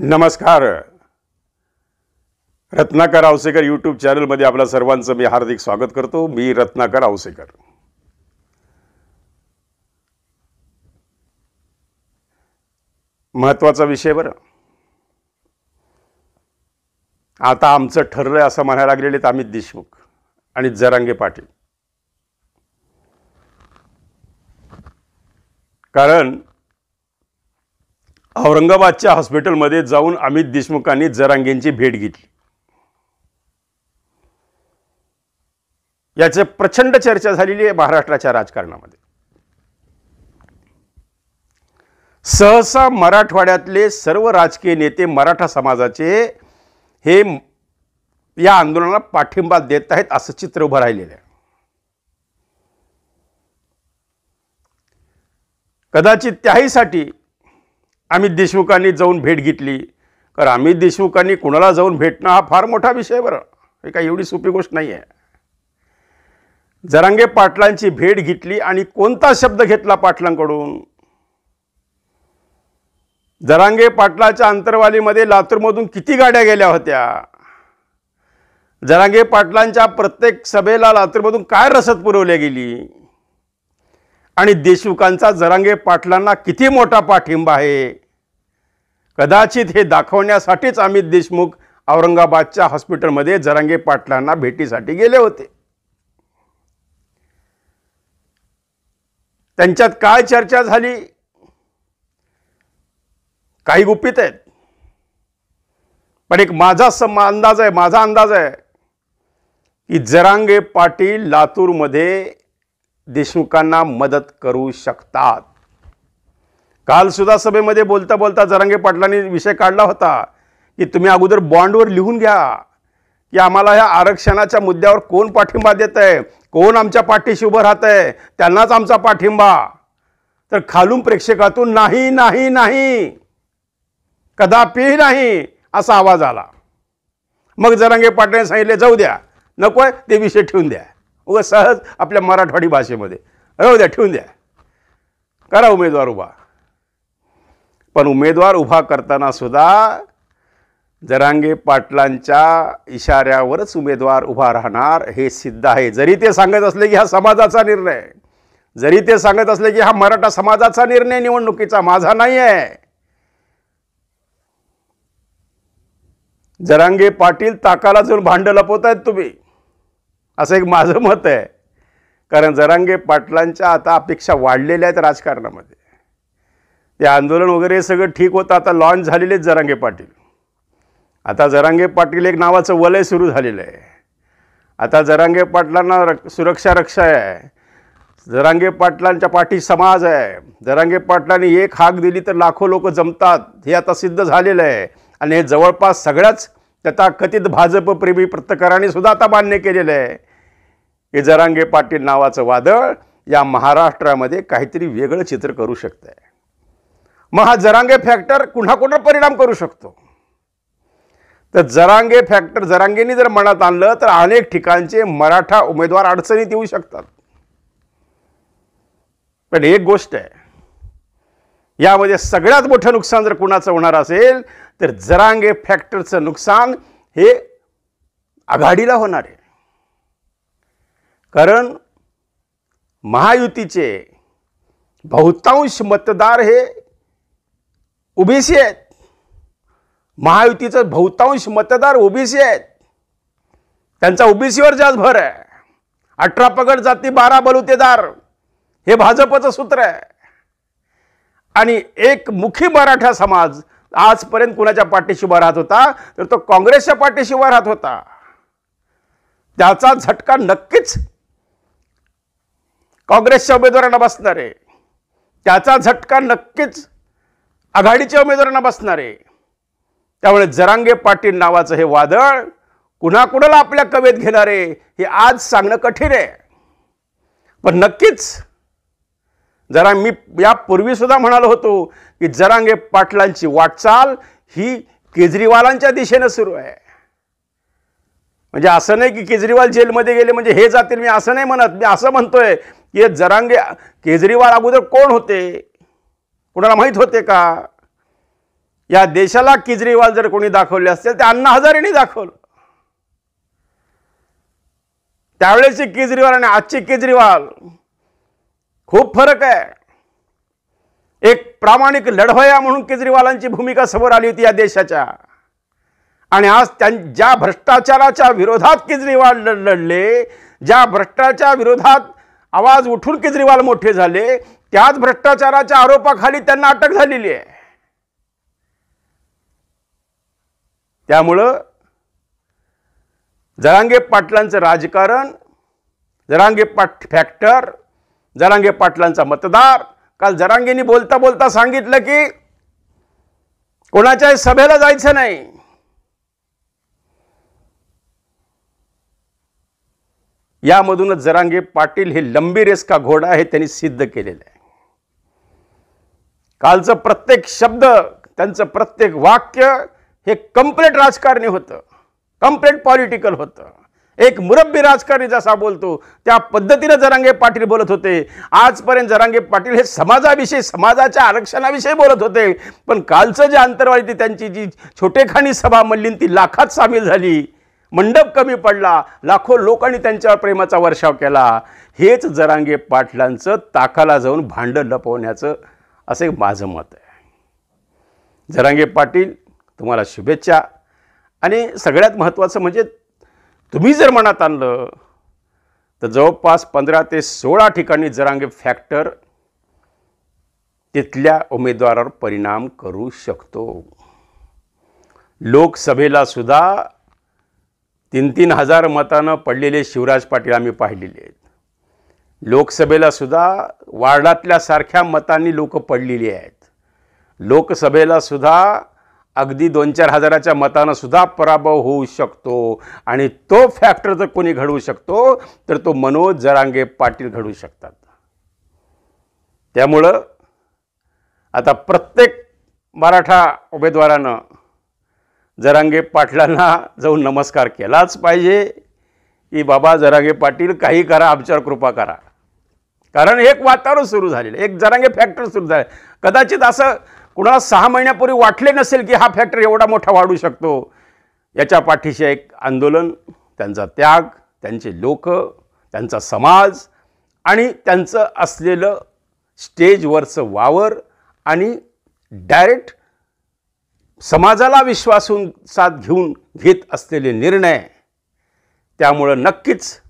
नमस्कार. रत्नाकर आवसेकर यूट्यूब चॅनलमध्ये आपल्या सर्वांचं मी हार्दिक स्वागत करतो. मी रत्नाकर आवसेकर. महत्त्वाचा विषय बरं. आता आमचं ठरलंय असं म्हणायला लागलेले अमित देशमुख आणि जरांगे पाटील. कारण औरंगाबादच्या हॉस्पिटलमध्ये जाऊन अमित देशमुखांनी जरांगेंची भेट घेतली. याचे प्रचंड चर्चा झालेली आहे महाराष्ट्राच्या राजकारणामध्ये. सहसा मराठवाड्यातले सर्व राजकीय नेते मराठा समाजाचे हे या आंदोलनाला पाठिंबा देत आहेत असं चित्र उभं राहिलेलं आहे. कदाचित त्याहीसाठी अमित देशमुखांनी जाऊन भेट घेतली. कारण अमित देशमुखांनी कुणाला जाऊन भेटणं हा फार मोठा विषय बरं. हे काही एवढी सोपी गोष्ट नाही आहे. जरांगे पाटलांची भेट घेतली आणि कोणता शब्द घेतला पाटलांकडून? जरांगे पाटलाच्या अंतरवालीमध्ये लातूरमधून किती गाड्या गेल्या होत्या? जरांगे पाटलांच्या प्रत्येक सभेला लातूरमधून काय रसद पुरवली गेली? आणि देशमुखांचा जरांगे पाटलांना किती मोठा पाठिंबा आहे? कदाचित हे दाखवण्यासाठीच अमित देशमुख औरंगाबादच्या हॉस्पिटलमध्ये जरांगे पाटलांना भेटीसाठी गेले होते. त्यांच्यात काय चर्चा झाली काही गुपित आहेत. पण एक माझा अंदाज आहे की जरांगे पाटील लातूरमध्ये देशमुखांना मदत करू शकतात. काल सुद्धा सभेमध्ये बोलता बोलता जरांगे पाटलांनी विषय काढला होता की तुम्ही अगोदर बॉन्डवर लिहून घ्या की आम्हाला ह्या आरक्षणाच्या मुद्द्यावर कोण पाठिंबा देत आहे, कोण आमच्या पाठीशी उभं राहत आहे, त्यांनाच आमचा पाठिंबा. तर खालून प्रेक्षकातून नाही नाही नाही, कदापि नाही असा आवाज आला. मग जरांगे पाटलांनी सांगितले जाऊ द्या, नकोय ते विषय ठेवून द्या. उगा सहज आपल्या मराठवाडी भाषेमध्ये राहू द्या, ठेवून द्या, करा उमेदवार उभा. पण उमेदवार उभा करताना सुद्धा जरांगे पाटलांच्या इशाऱ्यावरच उमेदवार उभा राहणार हे सिद्ध आहे. जरी ते सांगत असले की हा समाजाचा निर्णय, जरी ते सांगत असले की हा मराठा समाजाचा निर्णय निवडणुकीचा, माझा नाही आहे. जरांगे पाटील ताकाला जाऊन भांड लपवतायत तुम्ही, असं एक माझं मत आहे. कारण जरांगे पाटलांच्या आता अपेक्षा वाढलेल्या आहेत राजकारणामध्ये. ते आंदोलन वगैरे सगळं ठीक होतं, आता लॉन्च झालेलेच जरांगे पाटील. आता जरांगे पाटील एक नावाचं वलय सुरू झालेलं आहे. आता जरांगे पाटलांना सुरक्षा रक्षा आहे. जरांगे पाटलांच्या पाठी समाज आहे. जरांगे पाटलांनी एक हाक दिली तर लाखो लोक जमतात, हे आता सिद्ध झालेलं आहे. आणि हे जवळपास सगळ्याच तथाकथित भाजप प्रेमी पत्रकारांनी सुद्धा आता मान्य केलेलं आहे की जरांगे पाटील नावाचं वादळ या महाराष्ट्रामध्ये काहीतरी वेगळं चित्र करू शकतंय. मग हा जरांगे फॅक्टर कुणाकुणावर परिणाम करू शकतो? तर जरांगे फॅक्टर जरांगेंनी जर मनात आणलं तर अनेक ठिकाणचे मराठा उमेदवार अडचणीत येऊ शकतात. पण एक गोष्ट आहे, यामध्ये सगळ्यात मोठं नुकसान जर कुणाचं होणार असेल तर जरांगे फॅक्टरचं नुकसान हे आघाडीला होणार आहे. कारण महायुतीचे बहुतांश मतदार हे ओबीसी आहेत. महायुतीचं बहुतांश मतदार ओबीसी आहेत. त्यांचा ओबीसीवर जास्त भर आहे. 18 पगड जाती 12 बलुतेदार हे भाजपचं सूत्र आहे. आणि एक मुखी मराठा समाज आजपर्यंत कुणाच्या पाठीशी उभा राहत होता तर तो काँग्रेसच्या पाठीशी उभा राहत होता. त्याचा झटका नक्कीच काँग्रेसच्या उमेदवारांना बसणार आहे. त्याचा झटका नक्कीच आघाडीच्या उमेदवारांना बसणार आहे. त्यामुळे जरांगे पाटील नावाचं हे वादळ कुणाकुणाला आपल्या कवेत घेणार आहे हे आज सांगणं कठीण आहे. पण नक्कीच जरा मी यापूर्वी सुद्धा म्हणालो होतो की जरांगे पाटलांची वाटचाल ही केजरीवालांच्या दिशेनं सुरू आहे. म्हणजे असं नाही की केजरीवाल जेलमध्ये गेले म्हणजे हे जातील, मी असं नाही म्हणत. मी असं म्हणतोय की जरांगे केजरीवाल अगोदर कोण होते, कुणाला माहीत होते का? या देशाला केजरीवाल जर कोणी दाखवले असतील तर अण्णा हजारेंनी दाखवलं. त्यावेळेचे केजरीवाल आणि आजचे केजरीवाल खूप फरक आहे. एक प्रामाणिक लढवय्या म्हणून केजरीवालांची भूमिका समोर आली होती या देशाच्या, आणि आज ज्या भ्रष्टाचाराच्या विरोधात केजरीवाल लढले, ज्या भ्रष्टाचाराच्या विरोधात आवाज उठून केजरीवाल मोठे झाले, त्याच भ्रष्टाचाराच्या आरोपाखाली त्यांना अटक झालेली आहे. त्यामुळं जरांगे पाटलांचं राजकारण, जरांगे फॅक्टर, जरांगे पाटलांचा मतदार. काल जरांगेंनी बोलता बोलता सांगितलं की कोणाच्या सभेला जायचं नाही. यामधूनच जरांगे पाटील हे लंबी रेस का घोडा हे त्यांनी सिद्ध केलेलं आहे. कालचं प्रत्येक शब्द, त्यांचं प्रत्येक वाक्य हे कंप्लीट राजकारणी होतं, कंप्लीट पॉलिटिकल होतं. एक मुरब्बी राजकारणी जसा बोलतो त्या पद्धतीने जरांगे पाटील बोलत होते. आजपर्यंत जरांगे पाटील हे समाजाविषयी, समाजाच्या आरक्षणाविषयी बोलत होते, पण कालचं जे अंतर्वादी त्यांची जी छोटेखानी सभा म्हणली ती लाखात सामील झाली. मंडप कमी पडला, लाखो लोकांनी त्यांच्यावर प्रेमाचा वर्षाव केला. हेच जरांगे पाटलांचं ताकाला जाऊन भांडं लपवण्याचं असे माझं मत आहे. जरांगे पाटील, तुम्हाला शुभेच्छा. आणि सगळ्यात महत्त्वाचं म्हणजे तुम्ही जर मनात आणलं तर जवळपास 15 ते 16 ठिकाणी जरांगे फॅक्टर तिथल्या उमेदवारावर परिणाम करू शकतो. लोकसभेला सुद्धा 3-3 हजार मतानं पडलेले शिवराज पाटील आम्ही पाहिलेले आहेत. लोकसभेला सुद्धा वार्डातल्या सारख्या मतांनी लोक पडलेली आहेत. लोकसभेला सुद्धा अगदी 2-4 हजाराच्या मतानं सुद्धा पराभव होऊ शकतो. आणि तो फॅक्टर जर कोणी घडवू शकतो तर तो मनोज जरांगे पाटील घडवू शकतात. त्यामुळं आता प्रत्येक मराठा उमेदवारानं जरांगे पाटलांना जाऊन नमस्कार केलाच पाहिजे की बाबा जरांगे पाटील काही करा, आमच्यावर कृपा करा. कारण एक वातावरण सुरू झालेलं, एक जरांगे फॅक्टर सुरू झालं. कदाचित असं कुणाला 6 महिन्यापूर्वी वाटले नसेल की हा फॅक्टर एवढा मोठा वाढू शकतो. याच्या पाठीशी एक आंदोलन, त्यांचा त्याग, त्यांचे लोक, त्यांचा समाज आणि त्यांचं असलेलं स्टेजवरचं वावर आणि डायरेक्ट समाजाला विश्वासात घेत असलेले निर्णय. त्यामुळं नक्कीच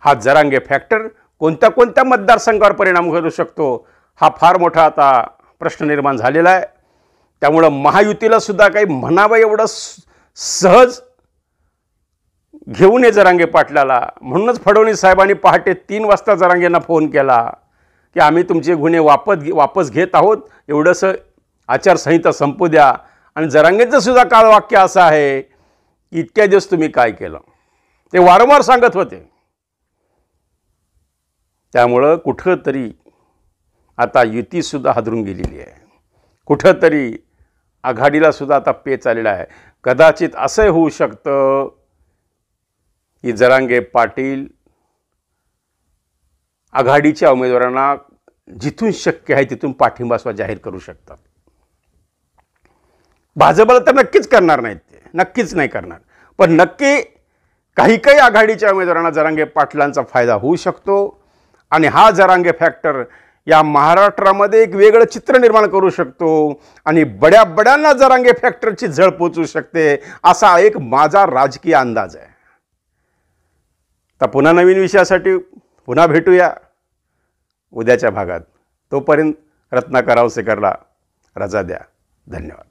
हा जरांगे फॅक्टर कोणत्या कोणत्या मतदारसंघावर परिणाम करू शकतो हा फार मोठा आता प्रश्न निर्माण झालेला आहे. त्यामुळं महायुतीला सुद्धा काही म्हणावं एवढं सहज घेऊन ये जरांगे पाटलाला. म्हणूनच फडणवीस साहेबांनी पहाटे 3 वाजता जरांगेंना फोन केला की आम्ही तुमचे गुन्हे वापस घेत आहोत, एवढंसं आचारसंहिता संपू द्या. आणि जरांगेंचं सुद्धा काल वाक्य असं आहे की इतक्या दिवस तुम्ही काय केलं, ते वारंवार सांगत होते. त्यामुळं कुठंतरी आता युतीसुद्धा हादरून गेलेली आहे, कुठंतरी आघाडीला सुद्धा आता पेच आलेला आहे. कदाचित असं होऊ शकतं की जरांगे पाटील आघाडीच्या उमेदवारांना जिथून शक्य आहे तिथून पाठिंबा जाहीर करू शकतात. भाजपला तर नक्कीच करणार नाहीत, ते नक्कीच नाही करणार. पण नक्की काही काही आघाडीच्या उमेदवारांना जरांगे पाटलांचा फायदा होऊ शकतो. आणि हा जरांगे फॅक्टर या महाराष्ट्रामध्ये एक वेगळं चित्र निर्माण करू शकतो आणि बड्यांना जरांगे फॅक्टरची झळ पोचू शकते, असा एक माझा राजकीय अंदाज आहे. तर पुन्हा नवीन विषयासाठी पुन्हा भेटूया उद्याच्या भागात. तोपर्यंत रत्नाकर औसेकरला रजा द्या. धन्यवाद.